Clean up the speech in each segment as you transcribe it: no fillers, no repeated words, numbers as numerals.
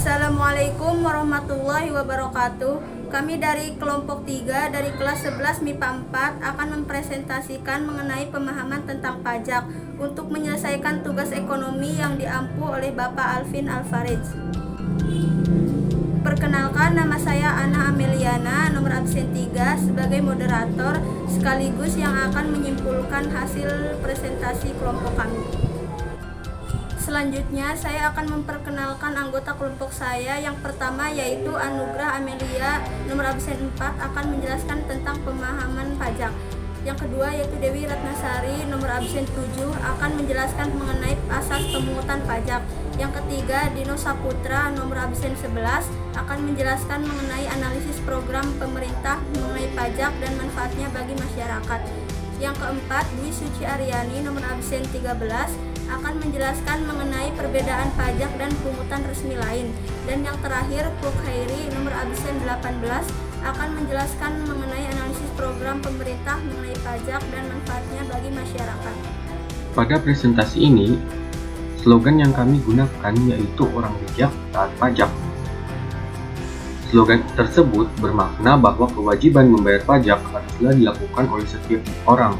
Assalamualaikum warahmatullahi wabarakatuh. Kami dari kelompok 3 dari kelas 11 MIPA 4 akan mempresentasikan mengenai pemahaman tentang pajak untuk menyelesaikan tugas ekonomi yang diampu oleh Bapak Alvin Alvarez. Perkenalkan, nama saya Ana Ameliana, nomor absen 3 sebagai moderator sekaligus yang akan menyimpulkan hasil presentasi kelompok kami. Selanjutnya, saya akan memperkenalkan anggota kelompok saya. Yang pertama yaitu Anugrah Amelia, nomor absen 4, akan menjelaskan tentang pemahaman pajak. Yang kedua yaitu Dewi Ratnasari, nomor absen 7, akan menjelaskan mengenai asas pemungutan pajak. Yang ketiga, Dino Saputra, nomor absen 11, akan menjelaskan mengenai analisis program pemerintah mengenai pajak dan manfaatnya bagi masyarakat. Yang keempat, Dwi Suci Aryani, nomor absen 13, akan menjelaskan mengenai perbedaan pajak dan pungutan resmi lain. Dan yang terakhir, Puk Khairi, nomor absen 18, akan menjelaskan mengenai analisis program pemerintah mengenai pajak dan manfaatnya bagi masyarakat. Pada presentasi ini, slogan yang kami gunakan yaitu orang bijak taat pajak. Slogan tersebut bermakna bahwa kewajiban membayar pajak haruslah dilakukan oleh setiap orang,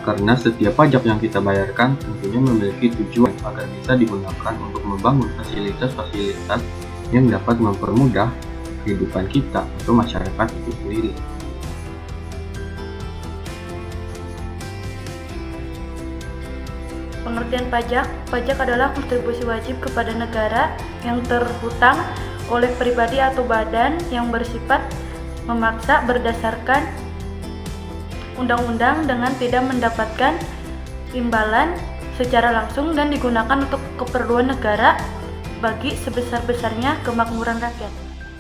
karena setiap pajak yang kita bayarkan tentunya memiliki tujuan agar bisa digunakan untuk membangun fasilitas-fasilitas yang dapat mempermudah kehidupan kita atau masyarakat itu sendiri. Pengertian pajak. Pajak adalah kontribusi wajib kepada negara yang terhutang oleh pribadi atau badan yang bersifat memaksa berdasarkan undang-undang dengan tidak mendapatkan imbalan secara langsung dan digunakan untuk keperluan negara bagi sebesar-besarnya kemakmuran rakyat.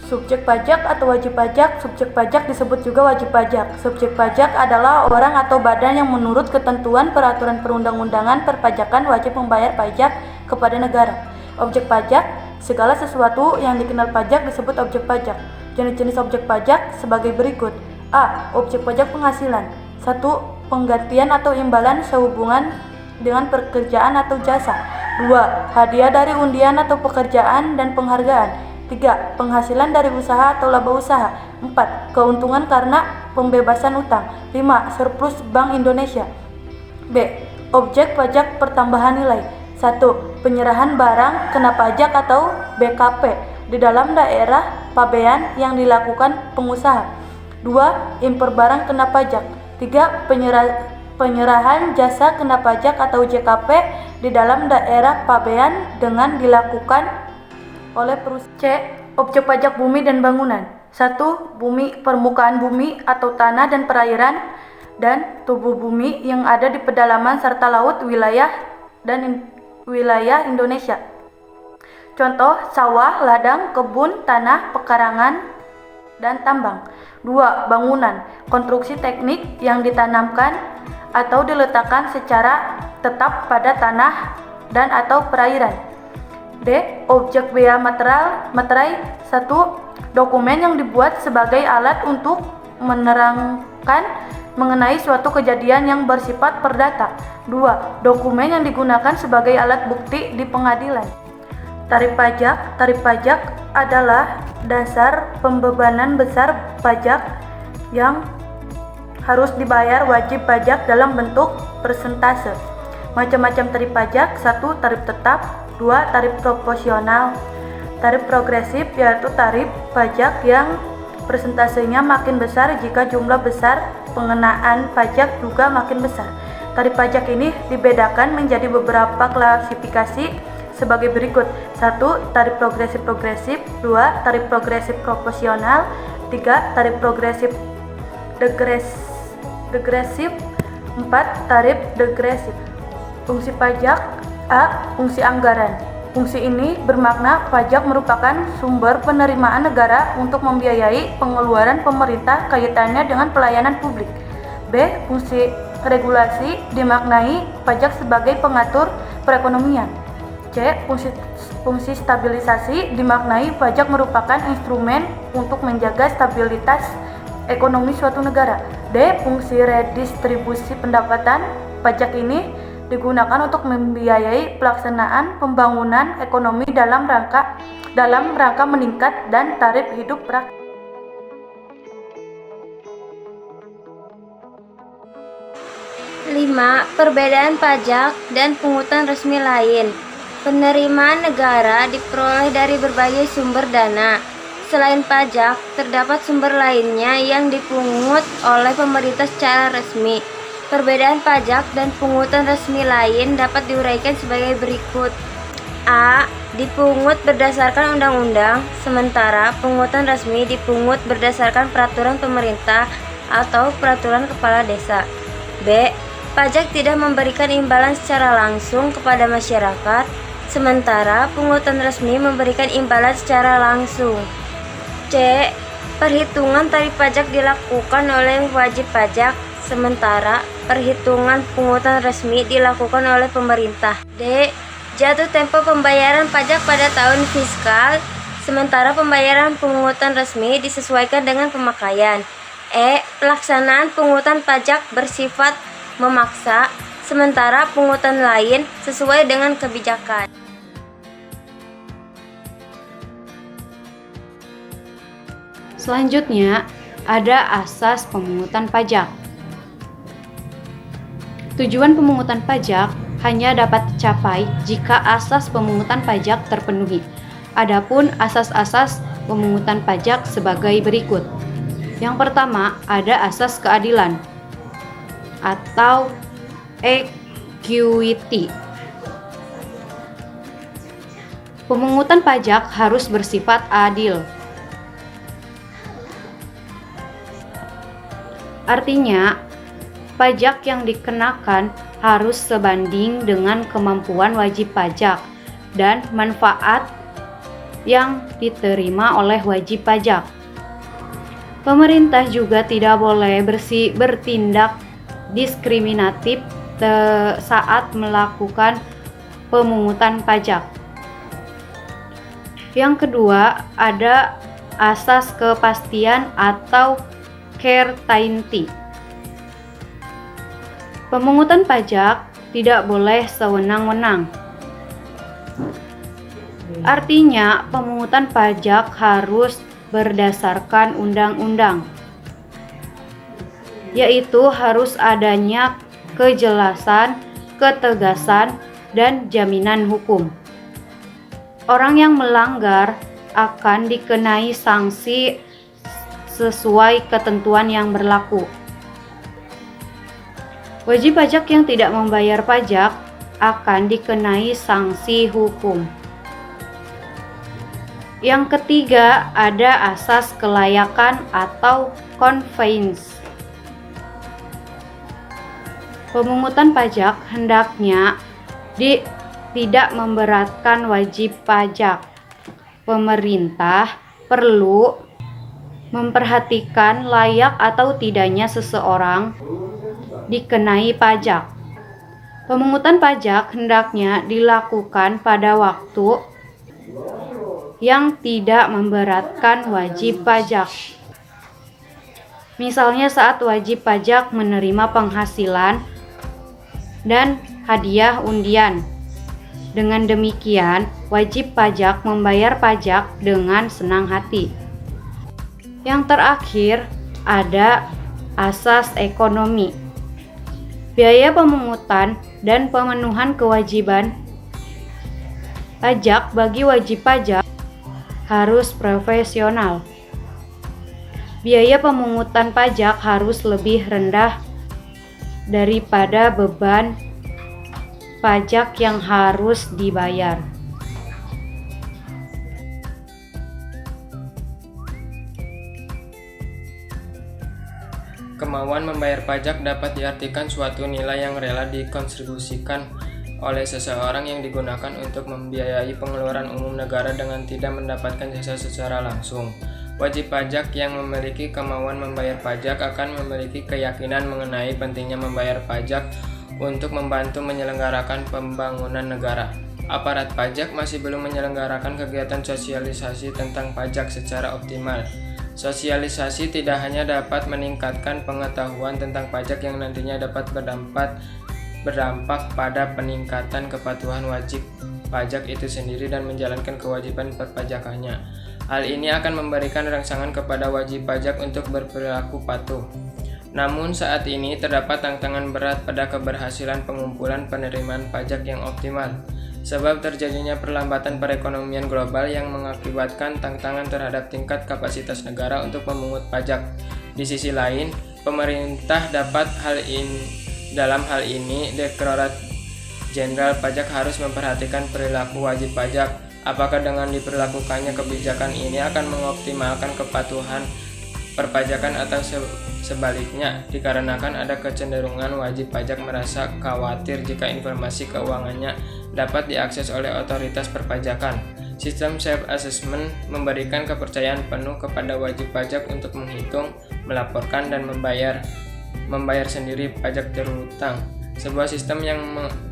Subjek pajak atau wajib pajak. Subjek pajak disebut juga wajib pajak. Subjek pajak adalah orang atau badan yang menurut ketentuan peraturan perundang-undangan perpajakan wajib membayar pajak kepada negara. Objek pajak, segala sesuatu yang dikenal pajak disebut objek pajak. Jenis-jenis objek pajak sebagai berikut. A. Objek pajak penghasilan. 1. Penggantian atau imbalan sehubungan dengan pekerjaan atau jasa. 2. Hadiah dari undian atau pekerjaan dan penghargaan. 3. Penghasilan dari usaha atau laba usaha. 4. Keuntungan karena pembebasan utang. 5. Surplus Bank Indonesia. B. Objek pajak pertambahan nilai. 1. Penyerahan barang kena pajak atau BKP di dalam daerah pabean yang dilakukan pengusaha. 2. Impor barang kena pajak. 3. Penyerahan jasa kena pajak atau JKP di dalam daerah pabean dengan dilakukan oleh perusahaan. C. Objek pajak bumi dan bangunan. 1. Bumi, permukaan bumi atau tanah dan perairan dan tubuh bumi yang ada di pedalaman serta laut wilayah Indonesia. Contoh, sawah, ladang, kebun, tanah, pekarangan, dan tambang. 2. Bangunan, konstruksi teknik yang ditanamkan atau diletakkan secara tetap pada tanah dan atau perairan. D. Objek bea materai. 1. Dokumen yang dibuat sebagai alat untuk menerangkan mengenai suatu kejadian yang bersifat perdata. 2. Dokumen yang digunakan sebagai alat bukti di pengadilan. Tarif pajak. Tarif pajak adalah dasar pembebanan besar pajak yang harus dibayar wajib pajak dalam bentuk persentase. Macam-macam tarif pajak. 1. Tarif tetap. 2. Tarif proporsional. Tarif progresif yaitu tarif pajak yang persentasenya makin besar jika jumlah besar pengenaan pajak juga makin besar. Tarif pajak ini dibedakan menjadi beberapa klasifikasi sebagai berikut. 1. Tarif progresif. 2. Tarif progresif proporsional. 3. Tarif progresif degresif. 4. Tarif degresif. Fungsi pajak. A. Fungsi anggaran. Fungsi ini bermakna pajak merupakan sumber penerimaan negara untuk membiayai pengeluaran pemerintah kaitannya dengan pelayanan publik. B. Fungsi regulasi, dimaknai pajak sebagai pengatur perekonomian. C. Fungsi stabilisasi, dimaknai pajak merupakan instrumen untuk menjaga stabilitas ekonomi suatu negara. D. Fungsi redistribusi pendapatan, pajak ini digunakan untuk membiayai pelaksanaan pembangunan ekonomi dalam rangka dalam rangka meningkat dan taraf hidup rakyat. Lima, perbedaan pajak dan pungutan resmi lain. Penerimaan negara diperoleh dari berbagai sumber dana. Selain pajak, terdapat sumber lainnya yang dipungut oleh pemerintah secara resmi. Perbedaan pajak dan pungutan resmi lain dapat diuraikan sebagai berikut. A. Dipungut berdasarkan undang-undang, sementara pungutan resmi dipungut berdasarkan peraturan pemerintah atau peraturan kepala desa. B. Pajak tidak memberikan imbalan secara langsung kepada masyarakat, sementara pungutan resmi memberikan imbalan secara langsung. C. Perhitungan tarif pajak dilakukan oleh wajib pajak, sementara perhitungan pungutan resmi dilakukan oleh pemerintah. D. Jatuh tempo pembayaran pajak pada tahun fiskal, sementara pembayaran pungutan resmi disesuaikan dengan pemakaian. E. Pelaksanaan pungutan pajak bersifat memaksa, sementara pungutan lain sesuai dengan kebijakan. Selanjutnya, ada asas pemungutan pajak. Tujuan pemungutan pajak hanya dapat tercapai jika asas pemungutan pajak terpenuhi. Adapun asas-asas pemungutan pajak sebagai berikut. Yang pertama, ada asas keadilan atau equity. Pemungutan pajak harus bersifat adil. Artinya, pajak yang dikenakan harus sebanding dengan kemampuan wajib pajak dan manfaat yang diterima oleh wajib pajak. Pemerintah juga tidak boleh bertindak diskriminatif saat melakukan pemungutan pajak. Yang kedua, ada asas kepastian atau certainty. Pemungutan pajak tidak boleh sewenang-wenang. Artinya, pemungutan pajak harus berdasarkan undang-undang, yaitu harus adanya kejelasan, ketegasan, dan jaminan hukum. Orang yang melanggar akan dikenai sanksi sesuai ketentuan yang berlaku. Wajib pajak yang tidak membayar pajak akan dikenai sanksi hukum. Yang ketiga, ada asas kelayakan atau convenience. Pemungutan pajak hendaknya tidak memberatkan wajib pajak. Pemerintah perlu memperhatikan layak atau tidaknya seseorang dikenai pajak. Pemungutan pajak hendaknya dilakukan pada waktu yang tidak memberatkan wajib pajak. Misalnya saat wajib pajak menerima penghasilan dan hadiah undian. Dengan demikian, wajib pajak membayar pajak dengan senang hati. Yang terakhir, ada asas ekonomi. Biaya pemungutan dan pemenuhan kewajiban pajak bagi wajib pajak harus profesional. Biaya pemungutan pajak harus lebih rendah daripada beban pajak yang harus dibayar. Kemauan membayar pajak dapat diartikan suatu nilai yang rela dikontribusikan oleh seseorang yang digunakan untuk membiayai pengeluaran umum negara dengan tidak mendapatkan jasa secara langsung. Wajib pajak yang memiliki kemauan membayar pajak akan memiliki keyakinan mengenai pentingnya membayar pajak untuk membantu menyelenggarakan pembangunan negara. Aparat pajak masih belum menyelenggarakan kegiatan sosialisasi tentang pajak secara optimal. Sosialisasi tidak hanya dapat meningkatkan pengetahuan tentang pajak yang nantinya dapat berdampak pada peningkatan kepatuhan wajib pajak itu sendiri dan menjalankan kewajiban perpajakannya. Hal ini akan memberikan rangsangan kepada wajib pajak untuk berperilaku patuh. Namun saat ini terdapat tantangan berat pada keberhasilan pengumpulan penerimaan pajak yang optimal, sebab terjadinya perlambatan perekonomian global yang mengakibatkan tantangan terhadap tingkat kapasitas negara untuk memungut pajak. Di sisi lain, pemerintah dalam hal ini Direktorat Jenderal Pajak harus memperhatikan perilaku wajib pajak. Apakah dengan diberlakukannya kebijakan ini akan mengoptimalkan kepatuhan perpajakan atau sebaliknya, dikarenakan ada kecenderungan wajib pajak merasa khawatir jika informasi keuangannya dapat diakses oleh otoritas perpajakan. Sistem self-assessment memberikan kepercayaan penuh kepada wajib pajak untuk menghitung, melaporkan, dan membayar sendiri pajak terutang. Sebuah sistem yang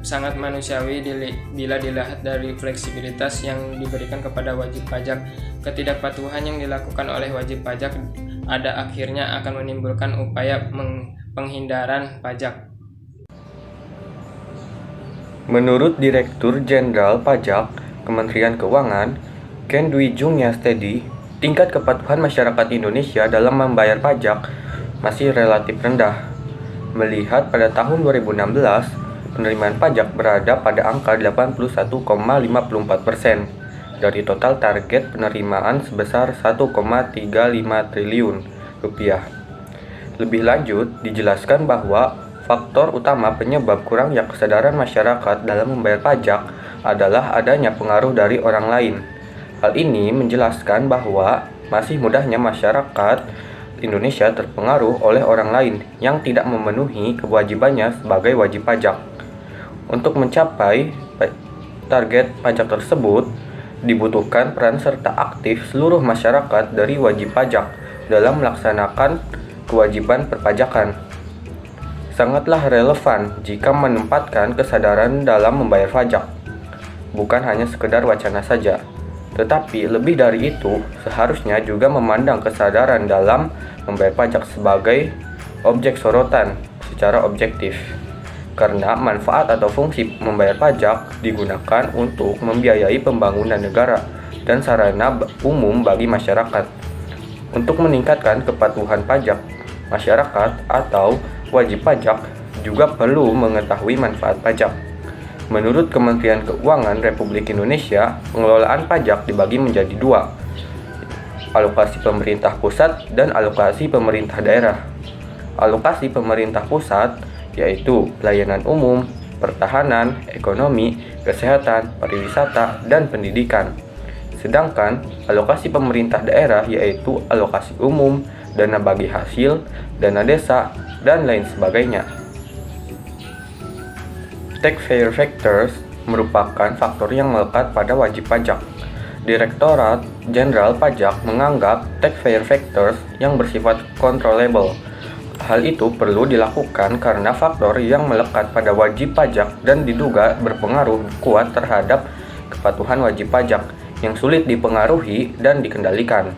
sangat manusiawi bila dilihat dari fleksibilitas yang diberikan kepada wajib pajak. Ketidakpatuhan yang dilakukan oleh wajib pajak ada akhirnya akan menimbulkan upaya penghindaran pajak. Menurut Direktur Jenderal Pajak Kementerian Keuangan, Ken Dwi Jung Yastedi, tingkat kepatuhan masyarakat Indonesia dalam membayar pajak masih relatif rendah. Melihat pada tahun 2016, penerimaan pajak berada pada angka 81,54% dari total target penerimaan sebesar 1,35 triliun rupiah. Lebih lanjut, dijelaskan bahwa faktor utama penyebab kurangnya kesadaran masyarakat dalam membayar pajak adalah adanya pengaruh dari orang lain. Hal ini menjelaskan bahwa masih mudahnya masyarakat Indonesia terpengaruh oleh orang lain yang tidak memenuhi kewajibannya sebagai wajib pajak. Untuk mencapai target pajak tersebut, dibutuhkan peran serta aktif seluruh masyarakat dari wajib pajak dalam melaksanakan kewajiban perpajakan. Sangatlah relevan jika menempatkan kesadaran dalam membayar pajak, bukan hanya sekedar wacana saja. Tetapi lebih dari itu, seharusnya juga memandang kesadaran dalam membayar pajak sebagai objek sorotan secara objektif. Karena manfaat atau fungsi membayar pajak digunakan untuk membiayai pembangunan negara dan sarana umum bagi masyarakat. Untuk meningkatkan kepatuhan pajak, masyarakat atau wajib pajak juga perlu mengetahui manfaat pajak. Menurut Kementerian Keuangan Republik Indonesia, pengelolaan pajak dibagi menjadi dua, alokasi pemerintah pusat dan alokasi pemerintah daerah. Alokasi pemerintah pusat yaitu pelayanan umum, pertahanan, ekonomi, kesehatan, pariwisata, dan pendidikan. Sedangkan alokasi pemerintah daerah yaitu alokasi umum, dana bagi hasil, dana desa, dan lain sebagainya. Taxpayer factors merupakan faktor yang melekat pada wajib pajak. Direktorat Jenderal Pajak menganggap taxpayer factors yang bersifat controllable. Hal itu perlu dilakukan karena faktor yang melekat pada wajib pajak dan diduga berpengaruh kuat terhadap kepatuhan wajib pajak yang sulit dipengaruhi dan dikendalikan.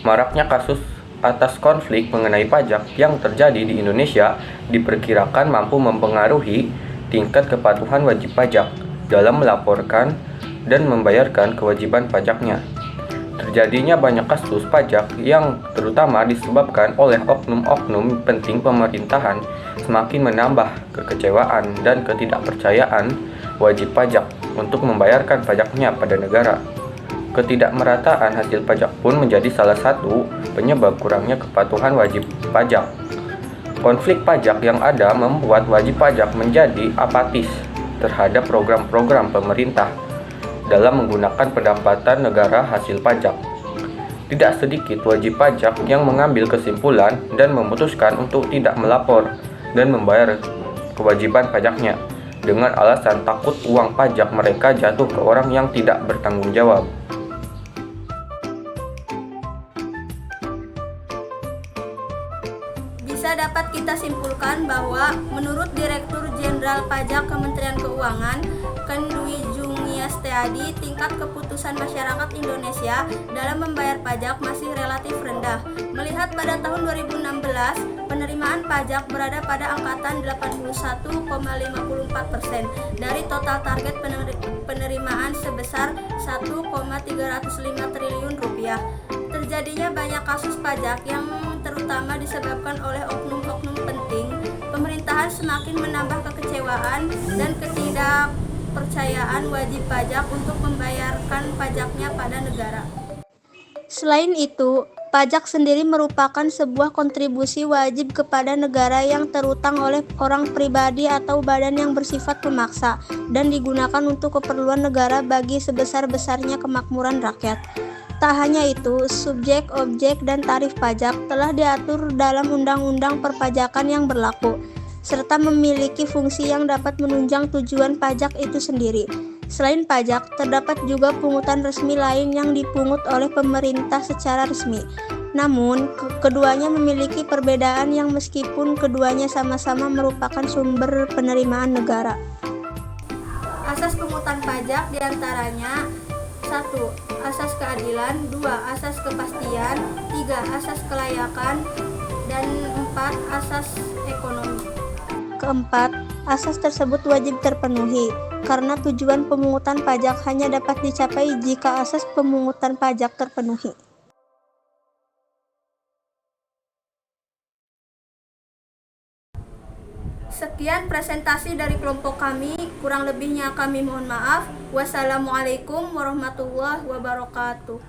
Maraknya kasus atas konflik mengenai pajak yang terjadi di Indonesia diperkirakan mampu mempengaruhi tingkat kepatuhan wajib pajak dalam melaporkan dan membayarkan kewajiban pajaknya. Terjadinya banyak kasus pajak yang terutama disebabkan oleh oknum-oknum penting pemerintahan semakin menambah kekecewaan dan ketidakpercayaan wajib pajak untuk membayarkan pajaknya pada negara. Ketidakmerataan hasil pajak pun menjadi salah satu penyebab kurangnya kepatuhan wajib pajak. Konflik pajak yang ada membuat wajib pajak menjadi apatis terhadap program-program pemerintah dalam menggunakan pendapatan negara hasil pajak. Tidak sedikit wajib pajak yang mengambil kesimpulan dan memutuskan untuk tidak melapor dan membayar kewajiban pajaknya dengan alasan takut uang pajak mereka jatuh ke orang yang tidak bertanggung jawab. Bisa dapat kita simpulkan bahwa menurut Direktur Jenderal Pajak Kementerian Keuangan, Ken Dwi Jung Yastedi, jadi tingkat keputusan masyarakat Indonesia dalam membayar pajak masih relatif rendah. Melihat pada tahun 2016, penerimaan pajak berada pada angkatan 81,54% dari total target penerimaan sebesar 1,305 triliun rupiah. Terjadinya banyak kasus pajak yang terutama disebabkan oleh oknum-oknum penting. Pemerintahan semakin menambah kekecewaan dan ketidakpercayaan wajib pajak untuk membayarkan pajaknya pada negara. Selain itu, pajak sendiri merupakan sebuah kontribusi wajib kepada negara yang terutang oleh orang pribadi atau badan yang bersifat memaksa dan digunakan untuk keperluan negara bagi sebesar-besarnya kemakmuran rakyat. Tak hanya itu, subjek, objek, dan tarif pajak telah diatur dalam undang-undang perpajakan yang berlaku, serta memiliki fungsi yang dapat menunjang tujuan pajak itu sendiri. Selain pajak, terdapat juga pungutan resmi lain yang dipungut oleh pemerintah secara resmi. Namun, keduanya memiliki perbedaan yang meskipun keduanya sama-sama merupakan sumber penerimaan negara. Asas pungutan pajak diantaranya 1. Asas keadilan, 2. Asas kepastian, 3. Asas kelayakan, dan 4. Asas ekonomi. Keempat, asas tersebut wajib terpenuhi, karena tujuan pemungutan pajak hanya dapat dicapai jika asas pemungutan pajak terpenuhi. Sekian presentasi dari kelompok kami, kurang lebihnya kami mohon maaf. Wassalamualaikum warahmatullahi wabarakatuh.